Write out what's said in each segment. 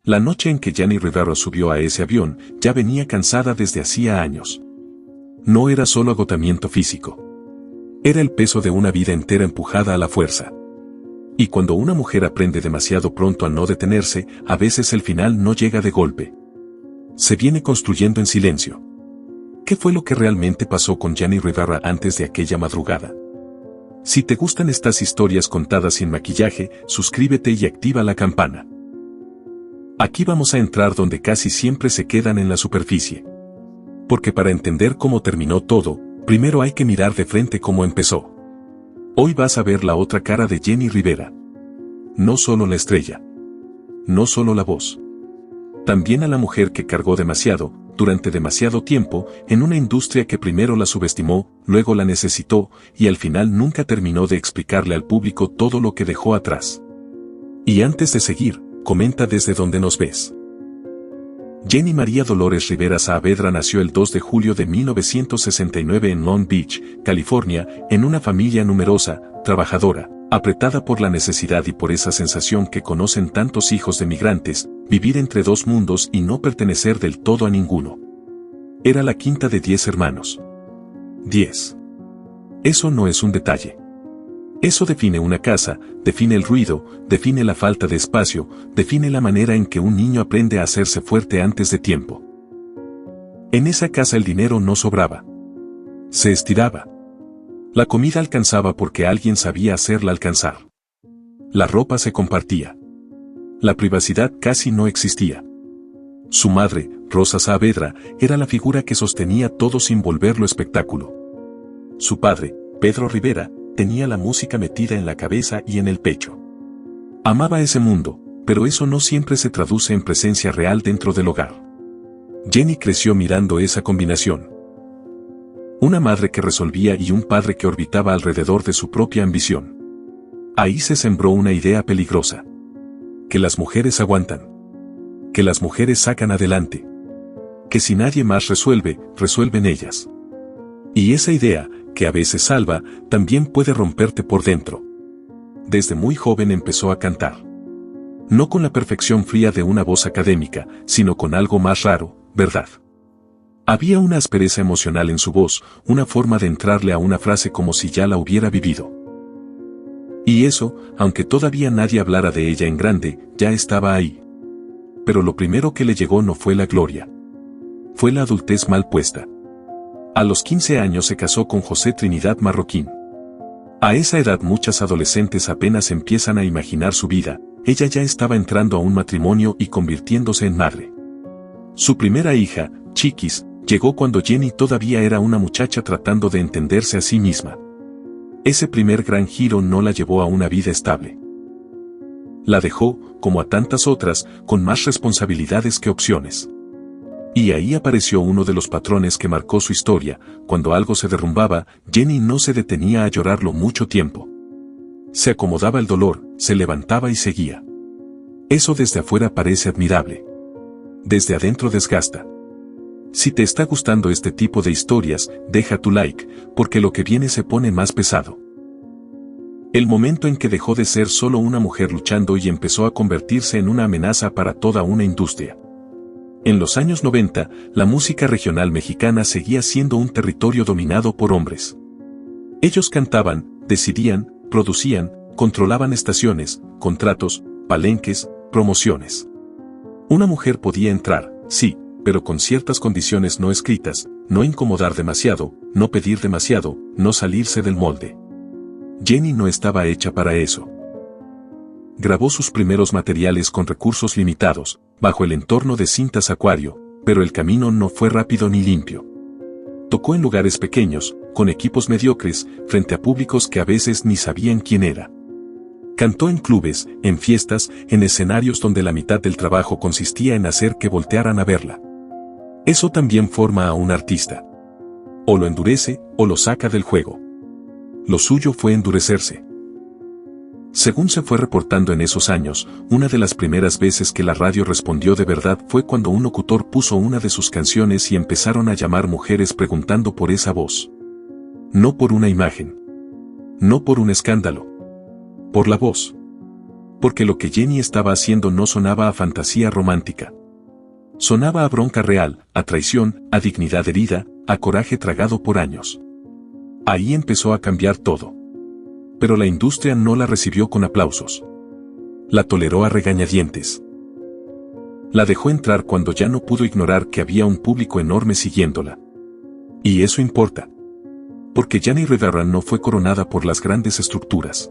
La noche en que Jenni Rivera subió a ese avión, ya venía cansada desde hacía años. No era solo agotamiento físico. Era el peso de una vida entera empujada a la fuerza. Y cuando una mujer aprende demasiado pronto a no detenerse, a veces el final no llega de golpe. Se viene construyendo en silencio. ¿Qué fue lo que realmente pasó con Jenni Rivera antes de aquella madrugada? Si te gustan estas historias contadas sin maquillaje, suscríbete y activa la campana. Aquí vamos a entrar donde casi siempre se quedan en la superficie. Porque para entender cómo terminó todo, primero hay que mirar de frente cómo empezó. Hoy vas a ver la otra cara de Jenni Rivera. No solo la estrella. No solo la voz. También a la mujer que cargó demasiado, durante demasiado tiempo, en una industria que primero la subestimó, luego la necesitó, y al final nunca terminó de explicarle al público todo lo que dejó atrás. Y antes de seguir, comenta desde donde nos ves. Jenni María Dolores Rivera Saavedra nació el 2 de julio de 1969 en Long Beach, California, en una familia numerosa, trabajadora, apretada por la necesidad y por esa sensación que conocen tantos hijos de migrantes, vivir entre dos mundos y no pertenecer del todo a ninguno. Era la quinta de 10 hermanos. 10. Eso no es un detalle. Eso define una casa, define el ruido, define la falta de espacio, define la manera en que un niño aprende a hacerse fuerte antes de tiempo. En esa casa el dinero no sobraba. Se estiraba. La comida alcanzaba porque alguien sabía hacerla alcanzar. La ropa se compartía. La privacidad casi no existía. Su madre, Rosa Saavedra, era la figura que sostenía todo sin volverlo espectáculo. Su padre, Pedro Rivera, tenía la música metida en la cabeza y en el pecho. Amaba ese mundo, pero eso no siempre se traduce en presencia real dentro del hogar. Jenni creció mirando esa combinación. Una madre que resolvía y un padre que orbitaba alrededor de su propia ambición. Ahí se sembró una idea peligrosa. Que las mujeres aguantan. Que las mujeres sacan adelante. Que si nadie más resuelve, resuelven ellas. Y esa idea, que a veces salva, también puede romperte por dentro. Desde muy joven empezó a cantar. No con la perfección fría de una voz académica, sino con algo más raro, ¿verdad? Había una aspereza emocional en su voz, una forma de entrarle a una frase como si ya la hubiera vivido. Y eso, aunque todavía nadie hablara de ella en grande, ya estaba ahí. Pero lo primero que le llegó no fue la gloria. Fue la adultez mal puesta. A los 15 años se casó con José Trinidad Marroquín. A esa edad muchas adolescentes apenas empiezan a imaginar su vida, ella ya estaba entrando a un matrimonio y convirtiéndose en madre. Su primera hija, Chiquis, llegó cuando Jenni todavía era una muchacha tratando de entenderse a sí misma. Ese primer gran giro no la llevó a una vida estable. La dejó, como a tantas otras, con más responsabilidades que opciones. Y ahí apareció uno de los patrones que marcó su historia. Cuando algo se derrumbaba, Jenni no se detenía a llorarlo mucho tiempo. Se acomodaba el dolor, se levantaba y seguía. Eso desde afuera parece admirable. Desde adentro desgasta. Si te está gustando este tipo de historias, deja tu like, porque lo que viene se pone más pesado. El momento en que dejó de ser solo una mujer luchando y empezó a convertirse en una amenaza para toda una industria. En los años 90, la música regional mexicana seguía siendo un territorio dominado por hombres. Ellos cantaban, decidían, producían, controlaban estaciones, contratos, palenques, promociones. Una mujer podía entrar, sí, pero con ciertas condiciones no escritas, no incomodar demasiado, no pedir demasiado, no salirse del molde. Jenni no estaba hecha para eso. Grabó sus primeros materiales con recursos limitados, bajo el entorno de cintas acuario, pero el camino no fue rápido ni limpio. Tocó en lugares pequeños, con equipos mediocres, frente a públicos que a veces ni sabían quién era. Cantó en clubes, en fiestas, en escenarios donde la mitad del trabajo consistía en hacer que voltearan a verla. Eso también forma a un artista. O lo endurece, o lo saca del juego. Lo suyo fue endurecerse. Según se fue reportando en esos años, una de las primeras veces que la radio respondió de verdad fue cuando un locutor puso una de sus canciones y empezaron a llamar mujeres preguntando por esa voz. No por una imagen. No por un escándalo. Por la voz. Porque lo que Jenny estaba haciendo no sonaba a fantasía romántica. Sonaba a bronca real, a traición, a dignidad herida, a coraje tragado por años. Ahí empezó a cambiar todo. Pero la industria no la recibió con aplausos. La toleró a regañadientes. La dejó entrar cuando ya no pudo ignorar que había un público enorme siguiéndola. Y eso importa. Porque Gianni Rivera no fue coronada por las grandes estructuras.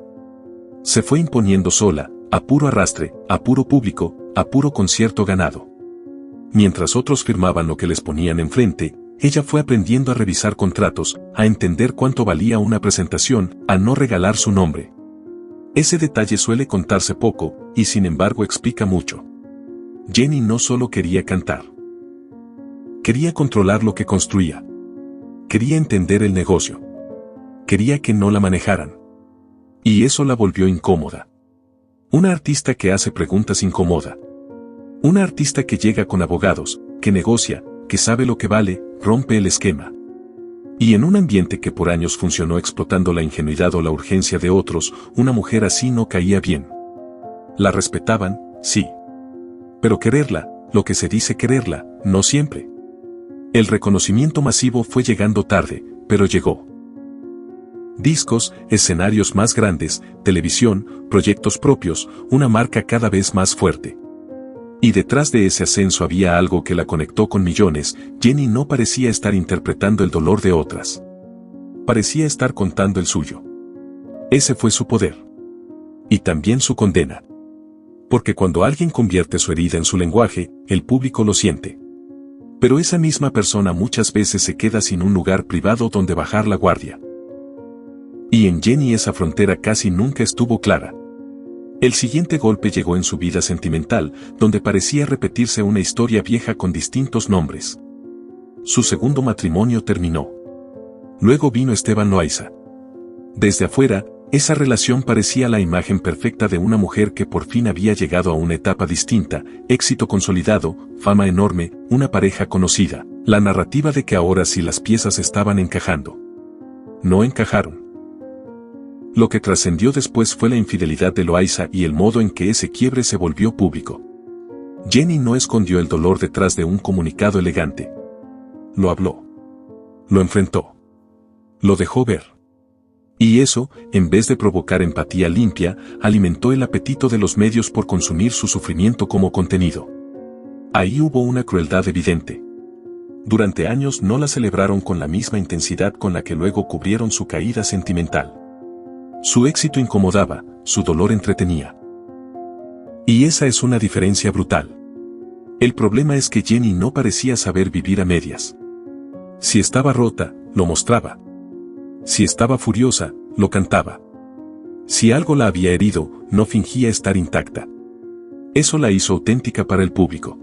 Se fue imponiendo sola, a puro arrastre, a puro público, a puro concierto ganado. Mientras otros firmaban lo que les ponían enfrente, ella fue aprendiendo a revisar contratos, a entender cuánto valía una presentación, a no regalar su nombre. Ese detalle suele contarse poco, y sin embargo explica mucho. Jenny no solo quería cantar. Quería controlar lo que construía. Quería entender el negocio. Quería que no la manejaran. Y eso la volvió incómoda. Una artista que hace preguntas incomoda. Una artista que llega con abogados, que negocia, que sabe lo que vale, rompe el esquema. Y en un ambiente que por años funcionó explotando la ingenuidad o la urgencia de otros, una mujer así no caía bien. La respetaban, sí. Pero quererla, lo que se dice quererla, no siempre. El reconocimiento masivo fue llegando tarde, pero llegó. Discos, escenarios más grandes, televisión, proyectos propios, una marca cada vez más fuerte. Y detrás de ese ascenso había algo que la conectó con millones. Jenny no parecía estar interpretando el dolor de otras. Parecía estar contando el suyo. Ese fue su poder. Y también su condena. Porque cuando alguien convierte su herida en su lenguaje, el público lo siente. Pero esa misma persona muchas veces se queda sin un lugar privado donde bajar la guardia. Y en Jenny esa frontera casi nunca estuvo clara. El siguiente golpe llegó en su vida sentimental, donde parecía repetirse una historia vieja con distintos nombres. Su segundo matrimonio terminó. Luego vino Esteban Loaiza. Desde afuera, esa relación parecía la imagen perfecta de una mujer que por fin había llegado a una etapa distinta, éxito consolidado, fama enorme, una pareja conocida, la narrativa de que ahora sí las piezas estaban encajando. No encajaron. Lo que trascendió después fue la infidelidad de Loaiza y el modo en que ese quiebre se volvió público. Jenny no escondió el dolor detrás de un comunicado elegante. Lo habló. Lo enfrentó. Lo dejó ver. Y eso, en vez de provocar empatía limpia, alimentó el apetito de los medios por consumir su sufrimiento como contenido. Ahí hubo una crueldad evidente. Durante años no la celebraron con la misma intensidad con la que luego cubrieron su caída sentimental. Su éxito incomodaba, su dolor entretenía. Y esa es una diferencia brutal. El problema es que Jenny no parecía saber vivir a medias. Si estaba rota, lo mostraba. Si estaba furiosa, lo cantaba. Si algo la había herido, no fingía estar intacta. Eso la hizo auténtica para el público.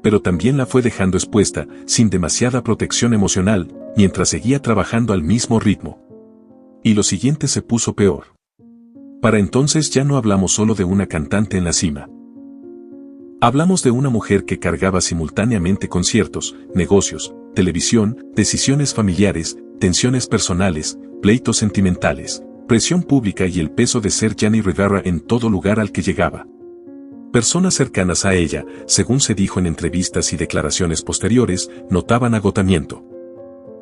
Pero también la fue dejando expuesta, sin demasiada protección emocional, mientras seguía trabajando al mismo ritmo. Y lo siguiente se puso peor. Para entonces ya no hablamos solo de una cantante en la cima. Hablamos de una mujer que cargaba simultáneamente conciertos, negocios, televisión, decisiones familiares, tensiones personales, pleitos sentimentales, presión pública y el peso de ser Gianni Rivera en todo lugar al que llegaba. Personas cercanas a ella, según se dijo en entrevistas y declaraciones posteriores, notaban agotamiento.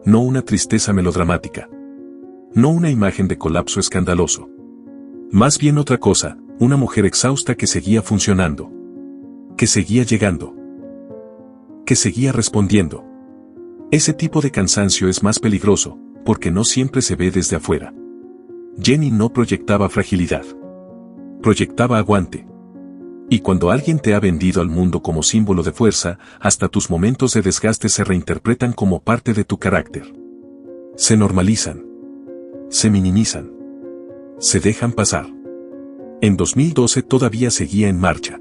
No una tristeza melodramática. No una imagen de colapso escandaloso. Más bien otra cosa, una mujer exhausta que seguía funcionando. Que seguía llegando. Que seguía respondiendo. Ese tipo de cansancio es más peligroso, porque no siempre se ve desde afuera. Jenny no proyectaba fragilidad. Proyectaba aguante. Y cuando alguien te ha vendido al mundo como símbolo de fuerza, hasta tus momentos de desgaste se reinterpretan como parte de tu carácter. Se normalizan. Se minimizan. Se dejan pasar. En 2012 todavía seguía en marcha.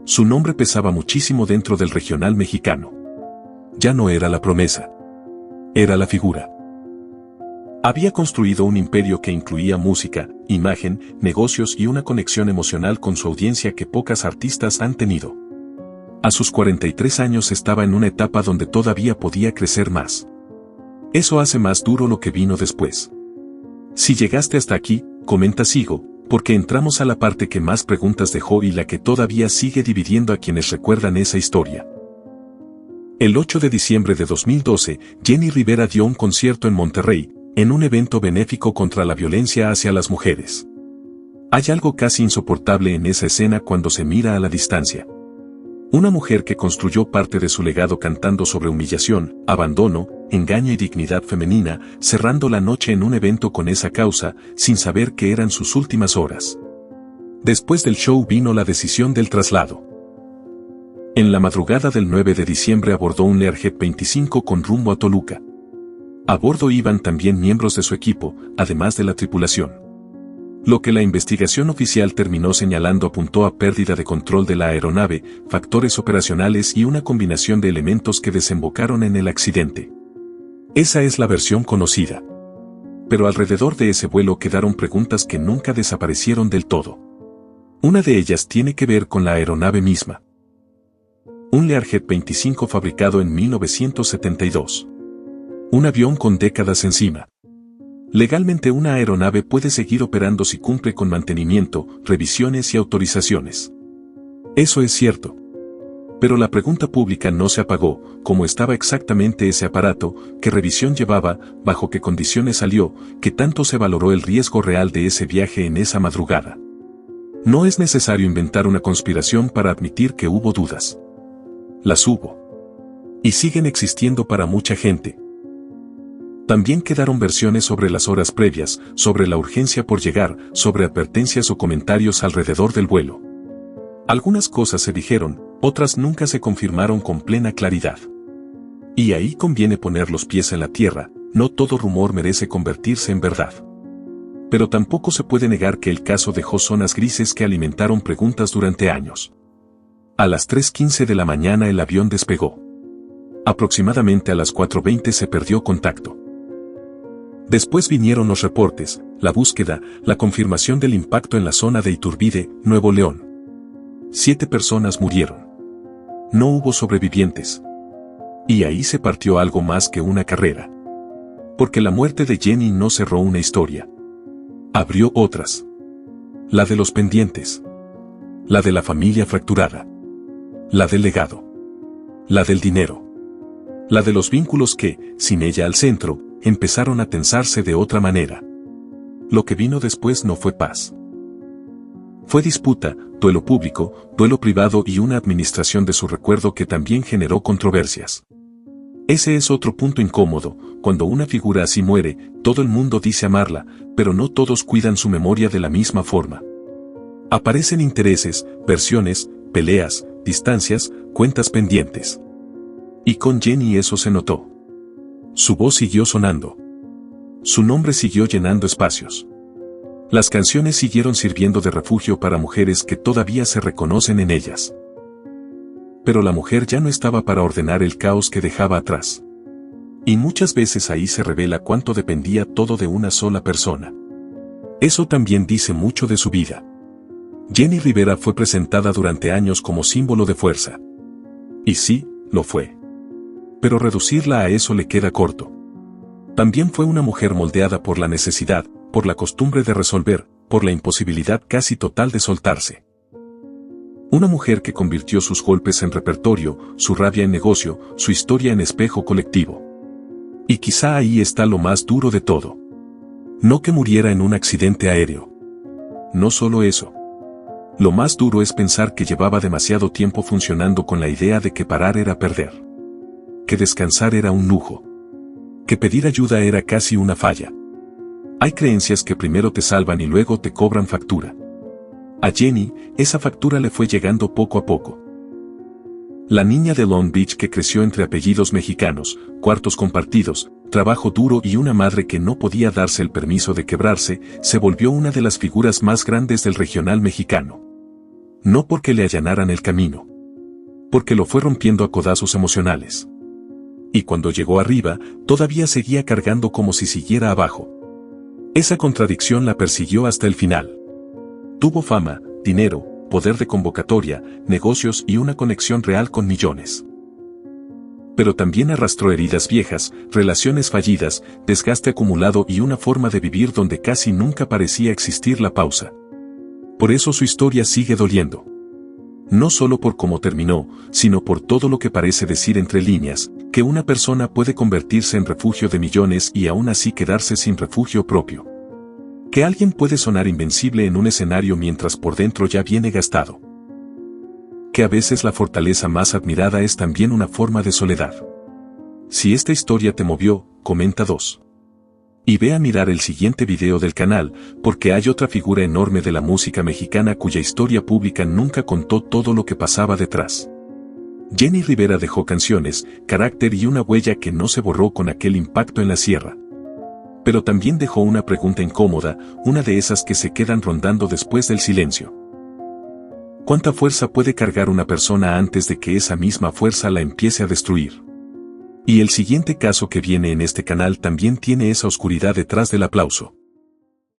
Su nombre pesaba muchísimo dentro del regional mexicano. Ya no era la promesa. Era la figura. Había construido un imperio que incluía música, imagen, negocios y una conexión emocional con su audiencia que pocas artistas han tenido. A sus 43 años estaba en una etapa donde todavía podía crecer más. Eso hace más duro lo que vino después. Si llegaste hasta aquí, comenta sigo, porque entramos a la parte que más preguntas dejó y la que todavía sigue dividiendo a quienes recuerdan esa historia. El 8 de diciembre de 2012, Jenni Rivera dio un concierto en Monterrey, en un evento benéfico contra la violencia hacia las mujeres. Hay algo casi insoportable en esa escena cuando se mira a la distancia. Una mujer que construyó parte de su legado cantando sobre humillación, abandono, engaño y dignidad femenina, cerrando la noche en un evento con esa causa, sin saber que eran sus últimas horas. Después del show vino la decisión del traslado. En la madrugada del 9 de diciembre abordó un Learjet 25 con rumbo a Toluca. A bordo iban también miembros de su equipo, además de la tripulación. Lo que la investigación oficial terminó señalando apuntó a pérdida de control de la aeronave, factores operacionales y una combinación de elementos que desembocaron en el accidente. Esa es la versión conocida. Pero alrededor de ese vuelo quedaron preguntas que nunca desaparecieron del todo. Una de ellas tiene que ver con la aeronave misma. Un Learjet 25 fabricado en 1972. Un avión con décadas encima. Legalmente una aeronave puede seguir operando si cumple con mantenimiento, revisiones y autorizaciones. Eso es cierto. Pero la pregunta pública no se apagó, ¿cómo estaba exactamente ese aparato? ¿Qué revisión llevaba? ¿Bajo qué condiciones salió? ¿Qué tanto se valoró el riesgo real de ese viaje en esa madrugada? No es necesario inventar una conspiración para admitir que hubo dudas. Las hubo. Y siguen existiendo para mucha gente. También quedaron versiones sobre las horas previas, sobre la urgencia por llegar, sobre advertencias o comentarios alrededor del vuelo. Algunas cosas se dijeron, otras nunca se confirmaron con plena claridad. Y ahí conviene poner los pies en la tierra, no todo rumor merece convertirse en verdad. Pero tampoco se puede negar que el caso dejó zonas grises que alimentaron preguntas durante años. A las 3:15 de la mañana el avión despegó. Aproximadamente a las 4:20 se perdió contacto. Después vinieron los reportes, la búsqueda, la confirmación del impacto en la zona de Iturbide, Nuevo León. 7 personas murieron. No hubo sobrevivientes. Y ahí se partió algo más que una carrera. Porque la muerte de Jenni no cerró una historia. Abrió otras. La de los pendientes. La de la familia fracturada. La del legado. La del dinero. La de los vínculos que, sin ella al centro, empezaron a tensarse de otra manera. Lo que vino después no fue paz. Fue disputa, duelo público, duelo privado y una administración de su recuerdo que también generó controversias. Ese es otro punto incómodo, cuando una figura así muere, todo el mundo dice amarla, pero no todos cuidan su memoria de la misma forma. Aparecen intereses, versiones, peleas, distancias, cuentas pendientes. Y con Jenni eso se notó. Su voz siguió sonando. Su nombre siguió llenando espacios. Las canciones siguieron sirviendo de refugio para mujeres que todavía se reconocen en ellas. Pero la mujer ya no estaba para ordenar el caos que dejaba atrás. Y muchas veces ahí se revela cuánto dependía todo de una sola persona. Eso también dice mucho de su vida. Jenni Rivera fue presentada durante años como símbolo de fuerza. Y sí, lo fue. Pero reducirla a eso le queda corto. También fue una mujer moldeada por la necesidad, por la costumbre de resolver, por la imposibilidad casi total de soltarse. Una mujer que convirtió sus golpes en repertorio, su rabia en negocio, su historia en espejo colectivo. Y quizá ahí está lo más duro de todo. No que muriera en un accidente aéreo. No solo eso. Lo más duro es pensar que llevaba demasiado tiempo funcionando con la idea de que parar era perder. Que descansar era un lujo. Que pedir ayuda era casi una falla. Hay creencias que primero te salvan y luego te cobran factura. A Jenni, esa factura le fue llegando poco a poco. La niña de Long Beach que creció entre apellidos mexicanos, cuartos compartidos, trabajo duro y una madre que no podía darse el permiso de quebrarse, se volvió una de las figuras más grandes del regional mexicano. No porque le allanaran el camino. Porque lo fue rompiendo a codazos emocionales. Y cuando llegó arriba, todavía seguía cargando como si siguiera abajo. Esa contradicción la persiguió hasta el final. Tuvo fama, dinero, poder de convocatoria, negocios y una conexión real con millones. Pero también arrastró heridas viejas, relaciones fallidas, desgaste acumulado y una forma de vivir donde casi nunca parecía existir la pausa. Por eso su historia sigue doliendo. No solo por cómo terminó, sino por todo lo que parece decir entre líneas, que una persona puede convertirse en refugio de millones y aún así quedarse sin refugio propio. Que alguien puede sonar invencible en un escenario mientras por dentro ya viene gastado. Que a veces la fortaleza más admirada es también una forma de soledad. Si esta historia te movió, comenta 2. Y ve a mirar el siguiente video del canal, porque hay otra figura enorme de la música mexicana cuya historia pública nunca contó todo lo que pasaba detrás. Jenny Rivera dejó canciones, carácter y una huella que no se borró con aquel impacto en la sierra. Pero también dejó una pregunta incómoda, una de esas que se quedan rondando después del silencio. ¿Cuánta fuerza puede cargar una persona antes de que esa misma fuerza la empiece a destruir? Y el siguiente caso que viene en este canal también tiene esa oscuridad detrás del aplauso.